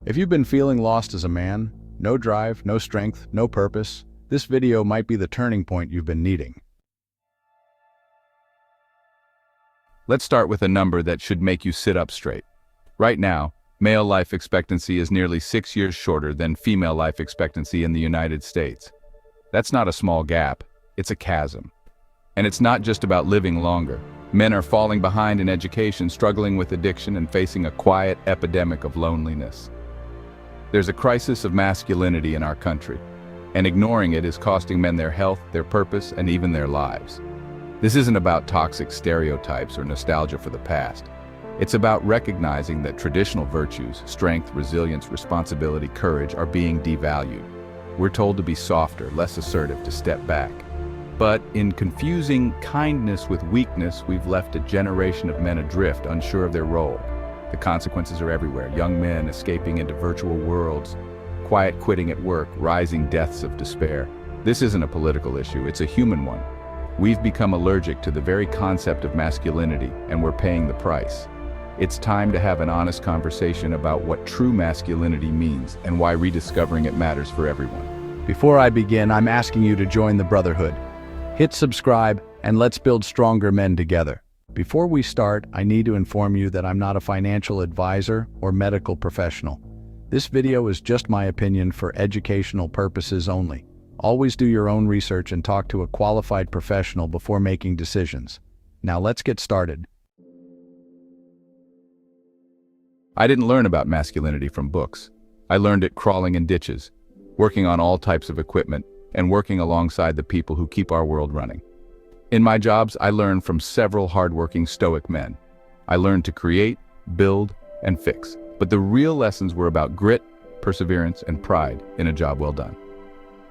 If you've been feeling lost as a man, no drive, no strength, no purpose, this video might be the turning point you've been needing. Let's start with a number that should make you sit up straight. Right now, male life expectancy is nearly 6 years shorter than female life expectancy in the United States. That's not a small gap, it's a chasm. And it's not just about living longer. Men are falling behind in education, struggling with addiction, and facing a quiet epidemic of loneliness. There's a crisis of masculinity in our country, and ignoring it is costing men their health, their purpose, and even their lives. This isn't about toxic stereotypes or nostalgia for the past. It's about recognizing that traditional virtues, strength, resilience, responsibility, courage, are being devalued. We're told to be softer, less assertive, to step back. But in confusing kindness with weakness, we've left a generation of men adrift, unsure of their role. The consequences are everywhere. Young men escaping into virtual worlds, quiet quitting at work, rising deaths of despair. This isn't a political issue, it's a human one. We've become allergic to the very concept of masculinity, and we're paying the price. It's time to have an honest conversation about what true masculinity means and why rediscovering it matters for everyone. Before I begin, I'm asking you to join the Brotherhood. Hit subscribe, and let's build stronger men together. Before we start, I need to inform you that I'm not a financial advisor or medical professional. This video is just my opinion for educational purposes only. Always do your own research and talk to a qualified professional before making decisions. Now let's get started. I didn't learn about masculinity from books. I learned it crawling in ditches, working on all types of equipment, and working alongside the people who keep our world running. In my jobs, I learned from several hardworking stoic men. I learned to create, build, and fix. But the real lessons were about grit, perseverance, and pride in a job well done.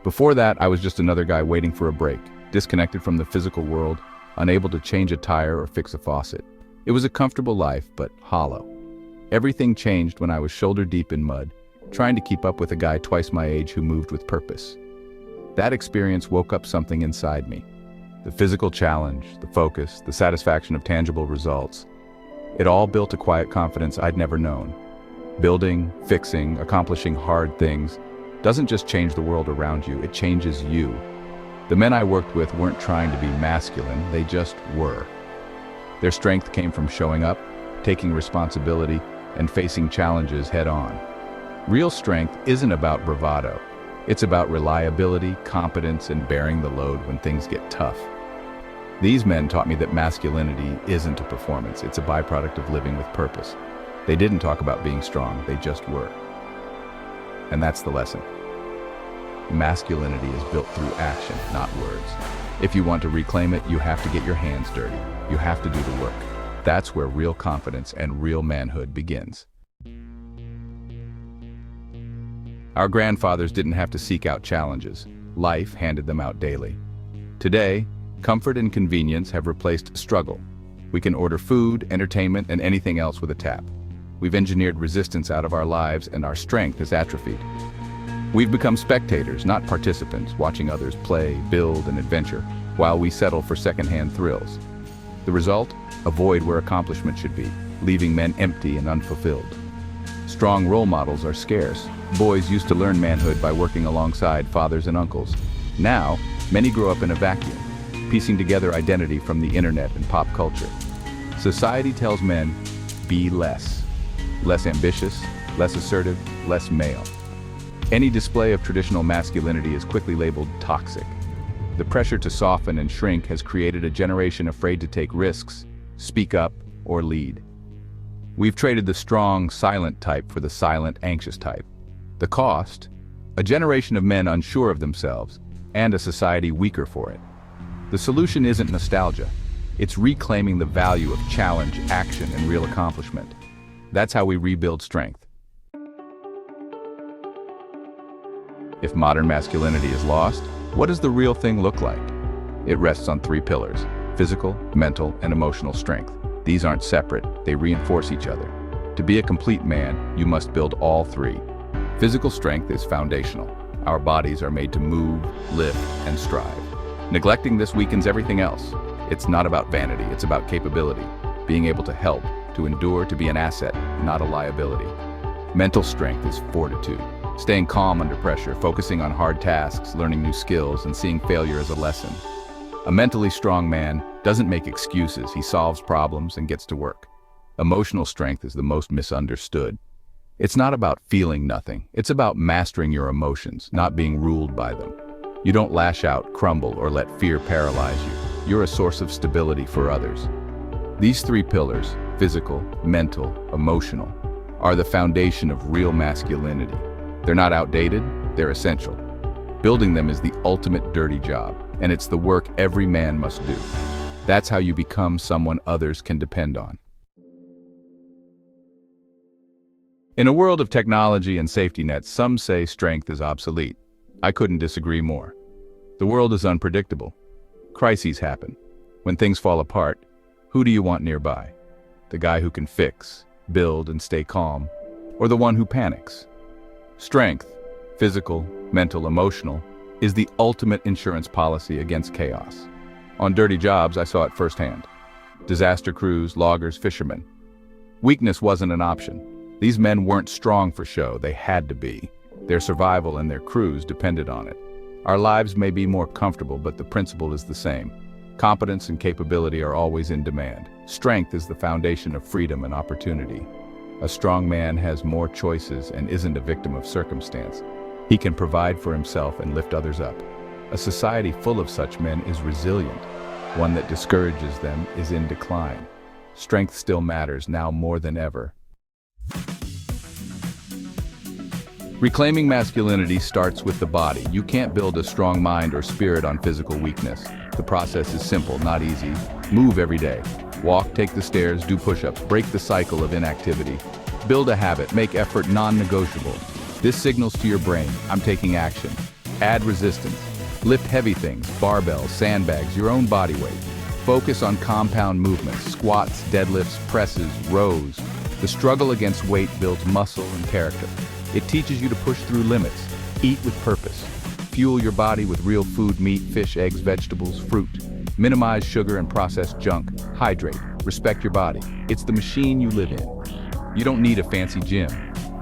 Before that, I was just another guy waiting for a break, disconnected from the physical world, unable to change a tire or fix a faucet. It was a comfortable life, but hollow. Everything changed when I was shoulder deep in mud, trying to keep up with a guy twice my age who moved with purpose. That experience woke up something inside me. The physical challenge, the focus, the satisfaction of tangible results. It all built a quiet confidence I'd never known. Building, fixing, accomplishing hard things doesn't just change the world around you, it changes you. The men I worked with weren't trying to be masculine, they just were. Their strength came from showing up, taking responsibility, and facing challenges head on. Real strength isn't about bravado. It's about reliability, competence, and bearing the load when things get tough. These men taught me that masculinity isn't a performance, it's a byproduct of living with purpose. They didn't talk about being strong, they just were. And that's the lesson. Masculinity is built through action, not words. If you want to reclaim it, you have to get your hands dirty. You have to do the work. That's where real confidence and real manhood begins. Our grandfathers didn't have to seek out challenges. Life handed them out daily. Today, comfort and convenience have replaced struggle. We can order food, entertainment, and anything else with a tap. We've engineered resistance out of our lives, and our strength is atrophied. We've become spectators, not participants, watching others play, build, and adventure, while we settle for secondhand thrills. The result? A void where accomplishment should be, leaving men empty and unfulfilled. Strong role models are scarce. Boys used to learn manhood by working alongside fathers and uncles. Now, many grow up in a vacuum, piecing together identity from the internet and pop culture. Society tells men, be less. Less ambitious, less assertive, less male. Any display of traditional masculinity is quickly labeled toxic. The pressure to soften and shrink has created a generation afraid to take risks, speak up, or lead. We've traded the strong, silent type for the silent, anxious type. The cost? A generation of men unsure of themselves, and a society weaker for it. The solution isn't nostalgia. It's reclaiming the value of challenge, action, and real accomplishment. That's how we rebuild strength. If modern masculinity is lost, what does the real thing look like? It rests on 3 pillars: physical, mental, and emotional strength. These aren't separate, they reinforce each other. To be a complete man, you must build all 3. Physical strength is foundational. Our bodies are made to move, lift, and strive. Neglecting this weakens everything else. It's not about vanity, it's about capability. Being able to help, to endure, to be an asset, not a liability. Mental strength is fortitude, staying calm under pressure, focusing on hard tasks, learning new skills, and seeing failure as a lesson. A mentally strong man doesn't make excuses, he solves problems and gets to work. Emotional strength is the most misunderstood. It's not about feeling nothing, it's about mastering your emotions, not being ruled by them. You don't lash out, crumble, or let fear paralyze you. You're a source of stability for others. These three pillars, physical, mental, emotional, are the foundation of real masculinity. They're not outdated, they're essential. Building them is the ultimate dirty job, and it's the work every man must do. That's how you become someone others can depend on. In a world of technology and safety nets, some say strength is obsolete. I couldn't disagree more. The world is unpredictable. Crises happen. When things fall apart, who do you want nearby? The guy who can fix, build, and stay calm, or the one who panics? Strength, physical, mental, emotional, is the ultimate insurance policy against chaos. On dirty jobs, I saw it firsthand. Disaster crews, loggers, fishermen. Weakness wasn't an option. These men weren't strong for show, they had to be. Their survival and their crews depended on it. Our lives may be more comfortable, but the principle is the same. Competence and capability are always in demand. Strength is the foundation of freedom and opportunity. A strong man has more choices and isn't a victim of circumstance. He can provide for himself and lift others up. A society full of such men is resilient. One that discourages them is in decline. Strength still matters now more than ever. Reclaiming masculinity starts with the body. You can't build a strong mind or spirit on physical weakness. The process is simple, not easy. Move every day. Walk, take the stairs, do push-ups, break the cycle of inactivity. Build a habit, make effort non-negotiable. This signals to your brain, I'm taking action. Add resistance. Lift heavy things, barbells, sandbags, your own body weight. Focus on compound movements, squats, deadlifts, presses, rows. The struggle against weight builds muscle and character. It teaches you to push through limits, eat with purpose. Fuel your body with real food, meat, fish, eggs, vegetables, fruit. Minimize sugar and processed junk. Hydrate. Respect your body. It's the machine you live in. You don't need a fancy gym.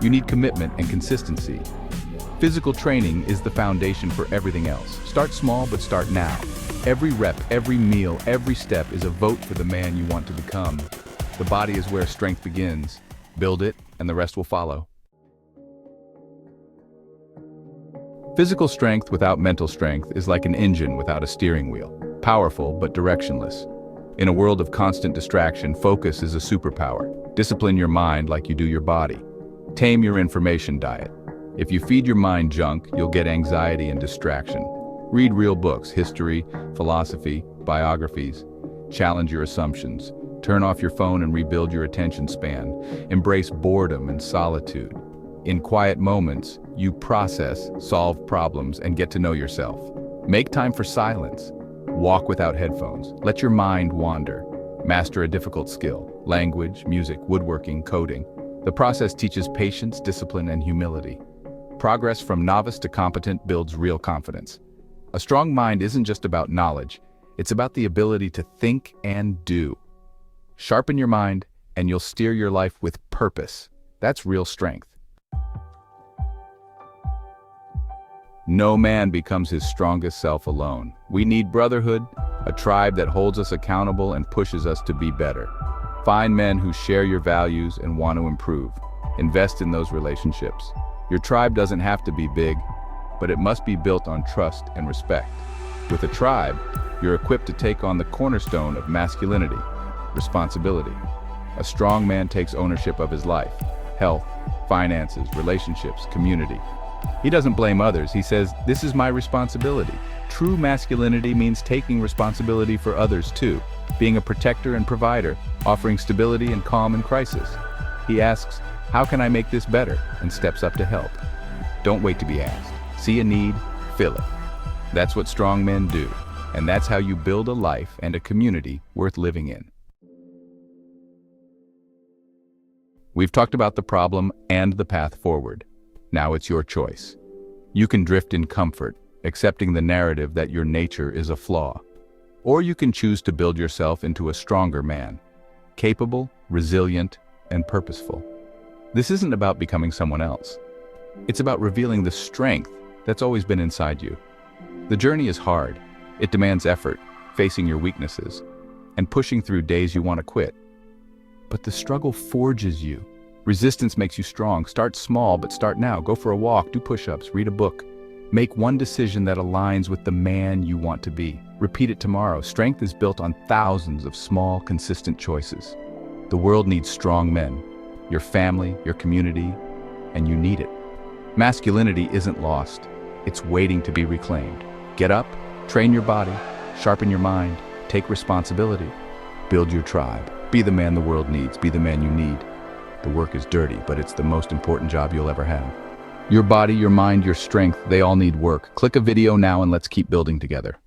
You need commitment and consistency. Physical training is the foundation for everything else. Start small, but start now. Every rep, every meal, every step is a vote for the man you want to become. The body is where strength begins. Build it, and the rest will follow. Physical strength without mental strength is like an engine without a steering wheel. Powerful, but directionless. In a world of constant distraction, focus is a superpower. Discipline your mind like you do your body. Tame your information diet. If you feed your mind junk, you'll get anxiety and distraction. Read real books, history, philosophy, biographies. Challenge your assumptions. Turn off your phone and rebuild your attention span. Embrace boredom and solitude. In quiet moments, you process, solve problems, and get to know yourself. Make time for silence. Walk without headphones. Let your mind wander. Master a difficult skill. Language, music, woodworking, coding. The process teaches patience, discipline, and humility. Progress from novice to competent builds real confidence. A strong mind isn't just about knowledge, it's about the ability to think and do. Sharpen your mind, and you'll steer your life with purpose. That's real strength. No man becomes his strongest self alone. We need brotherhood, a tribe that holds us accountable and pushes us to be better. Find men who share your values and want to improve. Invest in those relationships. Your tribe doesn't have to be big, but it must be built on trust and respect. With a tribe, you're equipped to take on the cornerstone of masculinity, responsibility. A strong man takes ownership of his life, health, finances, relationships, community. He doesn't blame others, he says, this is my responsibility. True masculinity means taking responsibility for others too, being a protector and provider, offering stability and calm in crisis. He asks, how can I make this better? And steps up to help. Don't wait to be asked. See a need, fill it. That's what strong men do, and that's how you build a life and a community worth living in. We've talked about the problem and the path forward. Now it's your choice. You can drift in comfort, accepting the narrative that your nature is a flaw. Or you can choose to build yourself into a stronger man, capable, resilient, and purposeful. This isn't about becoming someone else. It's about revealing the strength that's always been inside you. The journey is hard. It demands effort, facing your weaknesses, and pushing through days you want to quit. But the struggle forges you. Resistance makes you strong. Start small, but start now. Go for a walk, do push-ups, read a book. Make one decision that aligns with the man you want to be. Repeat it tomorrow. Strength is built on thousands of small, consistent choices. The world needs strong men, your family, your community, and you need it. Masculinity isn't lost. It's waiting to be reclaimed. Get up, train your body, sharpen your mind, take responsibility. Build your tribe. Be the man the world needs. Be the man you need. The work is dirty, but it's the most important job you'll ever have. Your body, your mind, your strength, they all need work. Click a video now and let's keep building together.